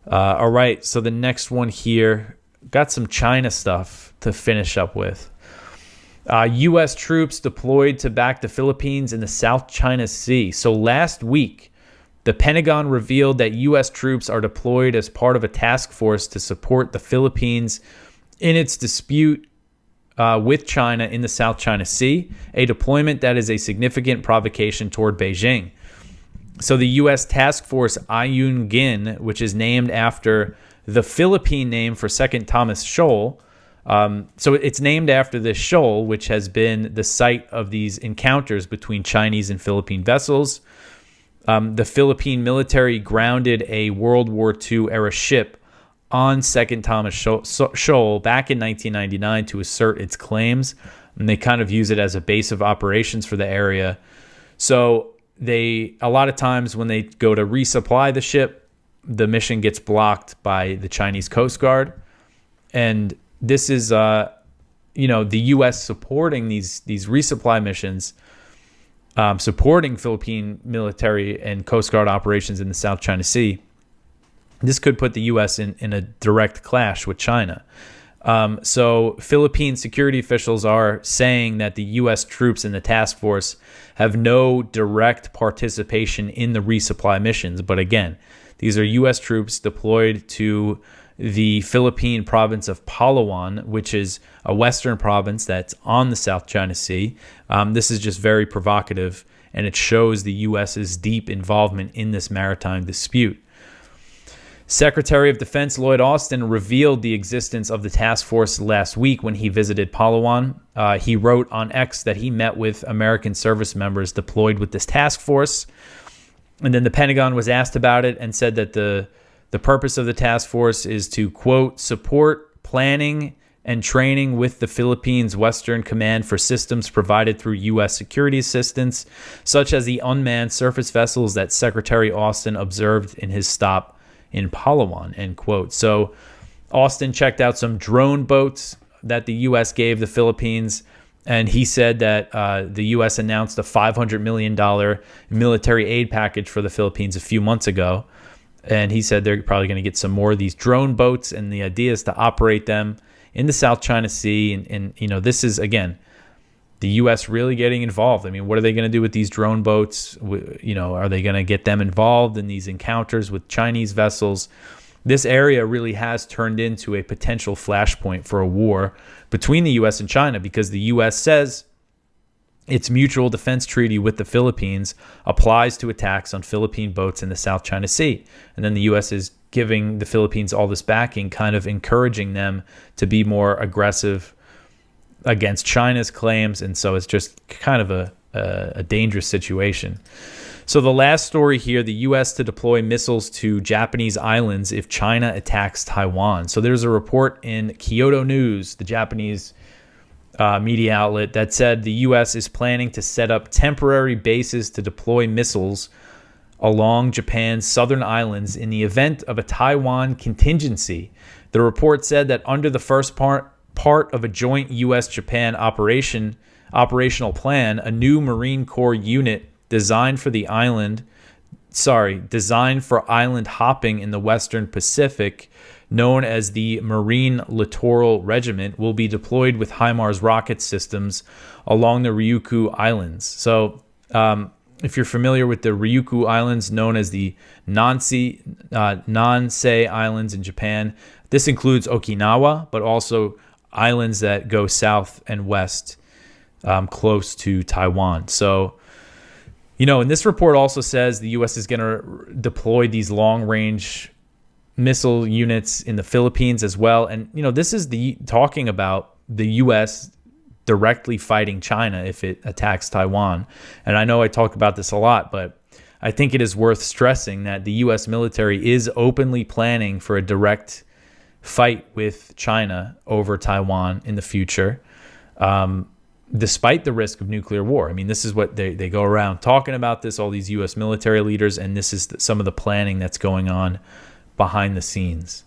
All right, so the next one here, got some China stuff to finish up with. U.S. troops deployed to back the Philippines in the South China Sea. So last week, the Pentagon revealed that U.S. troops are deployed as part of a task force to support the Philippines in its dispute with China in the South China Sea, a deployment that is a significant provocation toward Beijing. So the U.S. task force Ayungin, which is named after the Philippine name for Second Thomas Shoal, so it's named after this shoal, which has been the site of these encounters between Chinese and Philippine vessels. The Philippine military grounded a World War II era ship on Second Thomas Shoal back in 1999 to assert its claims, and they kind of use it as a base of operations for the area. So a lot of times when they go to resupply the ship, the mission gets blocked by the Chinese Coast Guard, and this is the U.S. supporting these resupply missions, supporting Philippine military and Coast Guard operations in the South China Sea. This could put the U.S. in a direct clash with China. So Philippine security officials are saying that the U.S. troops in the task force have no direct participation in the resupply missions. But again, these are U.S. troops deployed to the Philippine province of Palawan, which is a western province that's on the South China Sea. This is just very provocative, and it shows the U.S.'s deep involvement in this maritime dispute. Secretary of Defense Lloyd Austin revealed the existence of the task force last week when he visited Palawan. He wrote on X that he met with American service members deployed with this task force. And then the Pentagon was asked about it and said that the purpose of the task force is to, quote, support planning and training with the Philippines Western Command for systems provided through U.S. security assistance, such as the unmanned surface vessels that Secretary Austin observed in his stop in Palawan, end quote. So Austin checked out some drone boats that the U.S. gave the Philippines, and he said that the U.S. announced a $500 million military aid package for the Philippines a few months ago. And he said they're probably going to get some more of these drone boats, and the idea is to operate them in the South China Sea. And this is, again, the U.S. really getting involved. I mean, what are they going to do with these drone boats? Are they going to get them involved in these encounters with Chinese vessels? This area really has turned into a potential flashpoint for a war between the U.S. and China, because the U.S. says its mutual defense treaty with the Philippines applies to attacks on Philippine boats in the South China Sea. And then the U.S. is giving the Philippines all this backing, kind of encouraging them to be more aggressive against China's claims. And so it's just kind of a dangerous situation. So the last story here, the U.S. to deploy missiles to Japanese islands if China attacks Taiwan. So there's a report in Kyodo News, the Japanese media outlet, that said the U.S. is planning to set up temporary bases to deploy missiles along Japan's southern islands in the event of a Taiwan contingency. The report said that under the first part of a joint U.S.-Japan operational plan, a new Marine Corps unit designed for island hopping in the Western Pacific, known as the Marine Littoral Regiment, will be deployed with HIMARS rocket systems along the Ryukyu Islands. So if you're familiar with the Ryukyu Islands, known as the Nansei Islands in Japan, this includes Okinawa, but also islands that go south and west close to Taiwan. So, and this report also says the U.S. is going to deploy these long-range missile units in the Philippines as well. And, this is talking about the U.S. directly fighting China if it attacks Taiwan. And I know I talk about this a lot, but I think it is worth stressing that the U.S. military is openly planning for a direct fight with China over Taiwan in the future, despite the risk of nuclear war. I mean, this is what they go around talking about this, all these U.S. military leaders, and this is some of the planning that's going on behind the scenes.